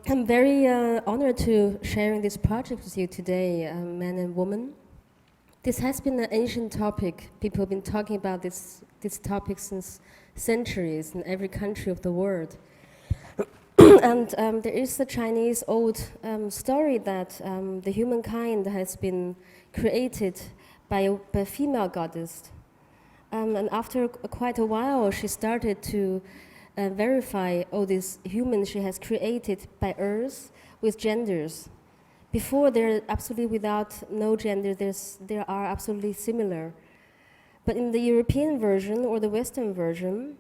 I'm very honored to sharing this project with you today, man and woman. This has been an ancient topic. People have been talking about this topic since centuries in every country of the world. And there is a Chinese old story that the humankind has been created by a female goddess. And after quite a while, she started to verify all these humans she has created by Earth with genders. Before, they're absolutely without no gender, they are absolutely similar. But in the European version or the Western version,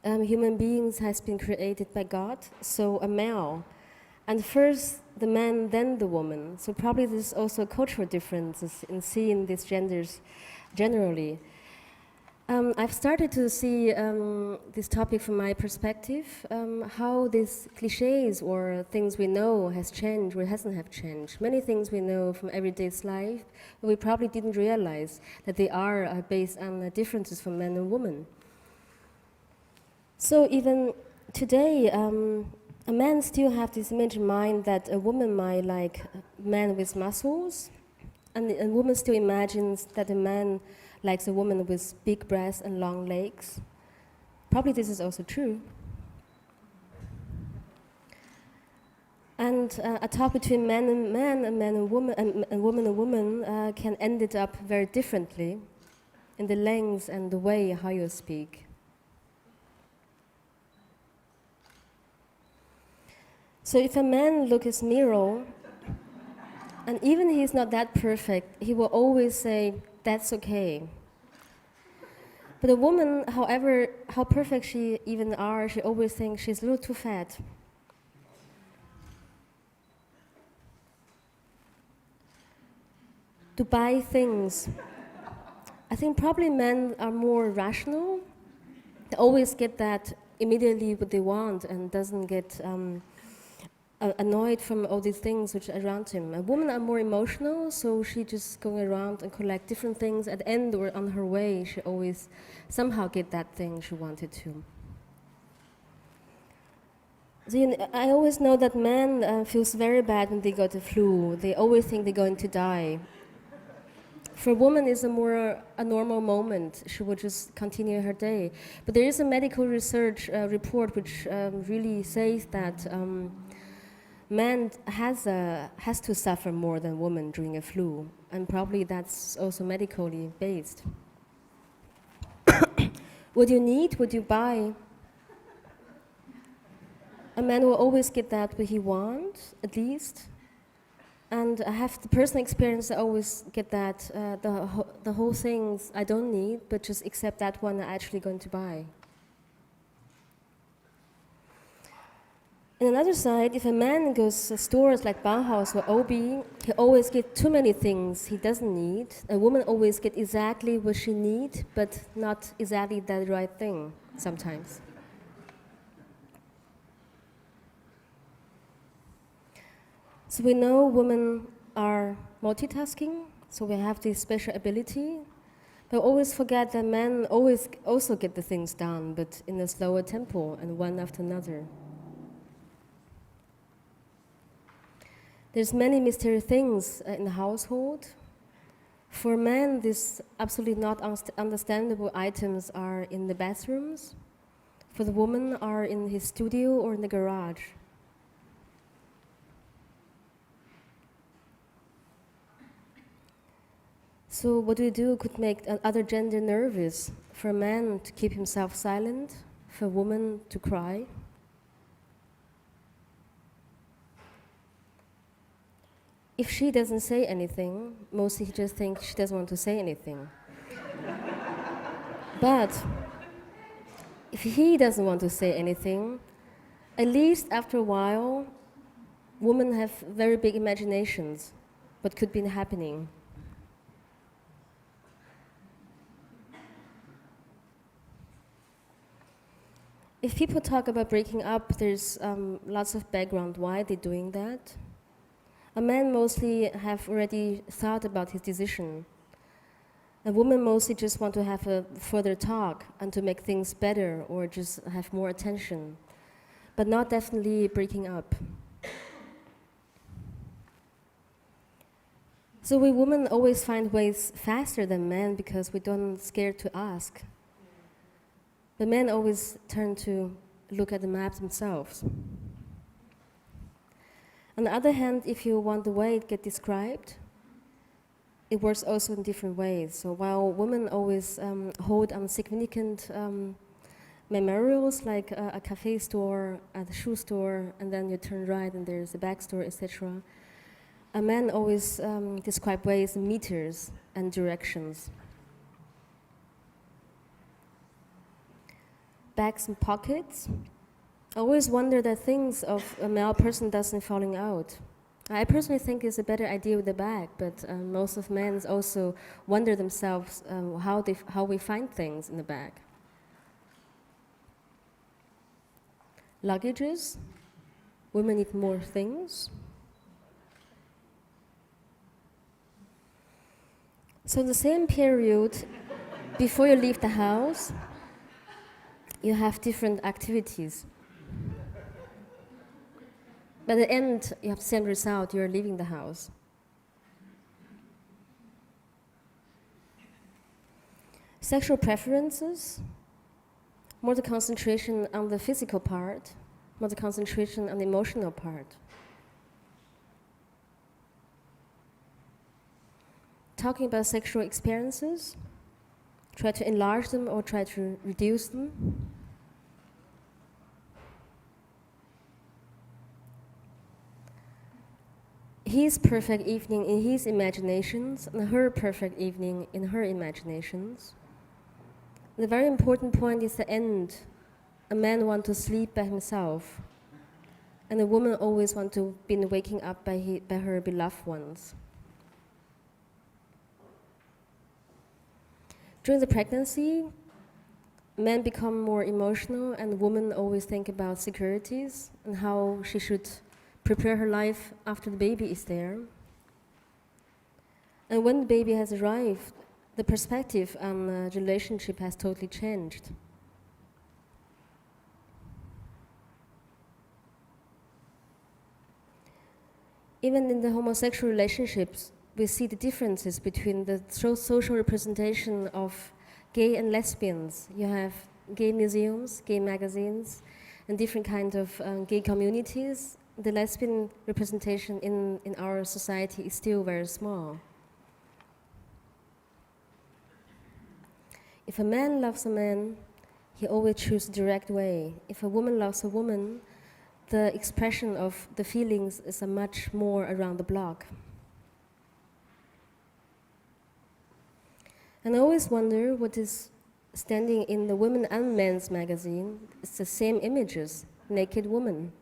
human beings has been created by God, so a male. And first the man, then the woman. So probably there's also cultural differences in seeing these genders generally. I've started to see this topic from my perspective, how these cliches or things we know has changed or hasn't have changed. Many things we know from everyday life, but we probably didn't realize that they are based on differences from men and women. So even today, a man still have this image in mind that a woman might like a man with muscles, and a woman still imagines that a man likes a woman with big breasts and long legs. Probably this is also true. And a talk between man and man and man and woman and woman can end it up very differently in the length and the way how you speak. So if a man looks at his mirror, and even he's not that perfect, he will always say, that's okay. But a woman, however, how perfect she even are, she always thinks she's a little too fat. To buy things. I think probably men are more rational. They always get that immediately what they want and doesn't get annoyed from all these things which are around him. A woman are more emotional, so she just going around and collect different things. At the end or on her way, she always somehow get that thing she wanted to. So, I always know that men feels very bad when they got the flu. They always think they're going to die. For a woman, it's a normal moment. She will just continue her day. But there is a medical research report which really says that man has to suffer more than women during a flu, and probably that's also medically based. What you need, what you buy, a man will always get that what he wants, at least. And I have the personal experience, I always get that the whole things I don't need, but just accept that one I'm actually going to buy. On another side, if a man goes to stores like Bauhaus or Obi, he always gets too many things he doesn't need. A woman always gets exactly what she needs, but not exactly the right thing sometimes. So we know women are multitasking, so we have this special ability. But always forget that men always also get the things done, but in a slower tempo and one after another. There's many mysterious things in the household. For men, these absolutely not understandable items are in the bathrooms. For the woman, are in his studio or in the garage. So what we do could make other gender nervous. For a man to keep himself silent, for a woman to cry. If she doesn't say anything, mostly he just thinks she doesn't want to say anything. But if he doesn't want to say anything, At least after a while, women have very big imaginations, what could be happening. If people talk about breaking up, there's lots of background why they're doing that. A man mostly have already thought about his decision. A woman mostly just want to have a further talk and to make things better or just have more attention, but not definitely breaking up. So we women always find ways faster than men because we don't scared to ask. But men always turn to look at the map themselves. On the other hand, if you want the way it gets described, it works also in different ways. So while women always hold on significant memorials like a cafe store, a shoe store, and then you turn right and there's a back store, etc. A man always describe ways in meters and directions. Bags and pockets. I always wonder that things of a male person doesn't falling out. I personally think it's a better idea with the bag, but most of men also wonder themselves how we find things in the bag. Luggages. Women need more things. So in the same period, before you leave the house, you have different activities. By the end, you have the same result, you're leaving the house. Sexual preferences, more the concentration on the physical part, more the concentration on the emotional part. Talking about sexual experiences, try to enlarge them or try to reduce them. His perfect evening in his imaginations and her perfect evening in her imaginations. The very important point is the end. A man wants to sleep by himself, and a woman always wants to be waking up by her beloved ones. During the pregnancy, men become more emotional and women always think about securities and how she should prepare her life after the baby is there. And when the baby has arrived, the perspective on the relationship has totally changed. Even in the homosexual relationships, we see the differences between the social representation of gay and lesbians. You have gay museums, gay magazines, and different kinds of gay communities. The lesbian representation in our society is still very small. If a man loves a man, he always chooses a direct way. If a woman loves a woman, the expression of the feelings is a much more around the block. And I always wonder what is standing in the Women and Men's magazine. It's the same images, naked woman.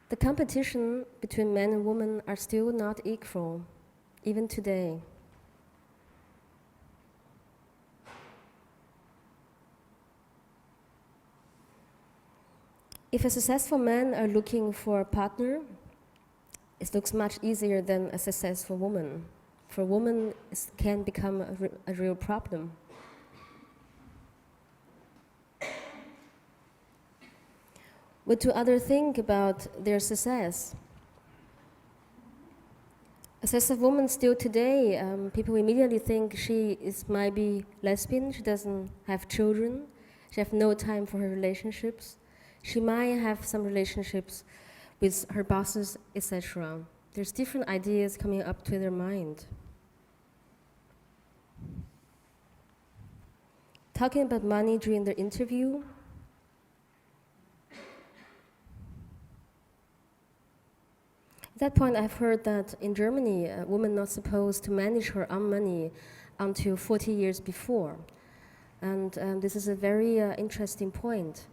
The competition between men and women are still not equal, even today. If a successful man are looking for a partner, it looks much easier than a successful woman. For a woman, it can become a real problem. What do others think about their success? A successful woman still today, people immediately think she might be lesbian, she doesn't have children, she has no time for her relationships. She might have some relationships with her bosses, etc. There's different ideas coming up to their mind. Talking about money during their interview. At that point, I've heard that in Germany, a woman not supposed to manage her own money until 40 years before. And this is a very interesting point.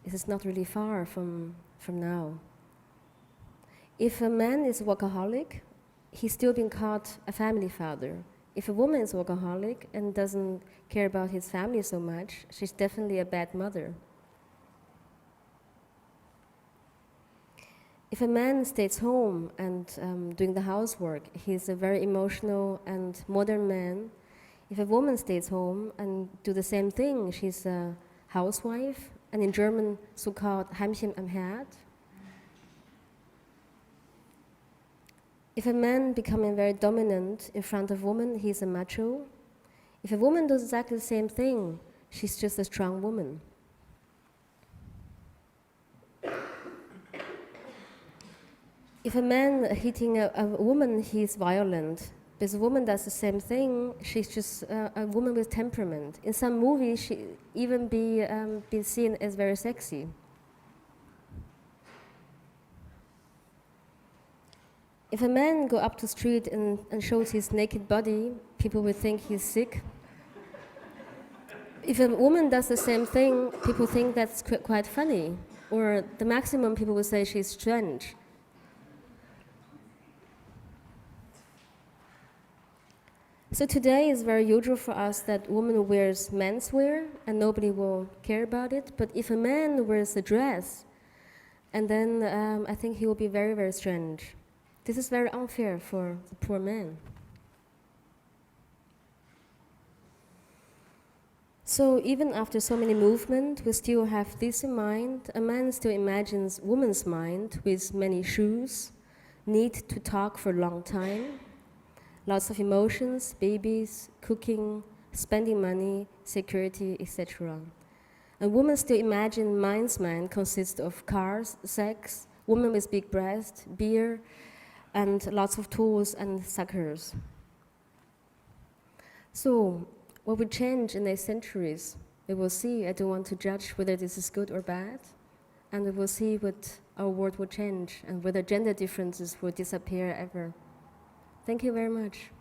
This is not really far from now. If a man is a workaholic, he's still being called a family father. If a woman is a workaholic and doesn't care about his family so much, she's definitely a bad mother. If a man stays home and doing the housework, he's a very emotional and modern man. If a woman stays home and do the same thing, she's a housewife, and in German, so-called Heimchen am Herd. If a man becoming very dominant in front of women, he's a macho. If a woman does exactly the same thing, she's just a strong woman. If a man hitting a woman, he's violent. If a woman does the same thing, she's just a woman with temperament. In some movies, she even be seen as very sexy. If a man go up the street and shows his naked body, people will think he's sick. If a woman does the same thing, people think that's quite funny. Or the maximum, people will say she's strange. So today is very usual for us that woman wears menswear and nobody will care about it. But if a man wears a dress, and then I think he will be very, very strange. This is very unfair for the poor man. So even after so many movements, we still have this in mind. A man still imagines woman's mind with many shoes, need to talk for a long time, lots of emotions, babies, cooking, spending money, security, etc. A woman still imagine man's mind consists of cars, sex, women with big breasts, beer, and lots of tools and suckers. So, what will change in the centuries? We will see. I don't want to judge whether this is good or bad. And we will see what our world will change and whether gender differences will disappear ever. Thank you very much.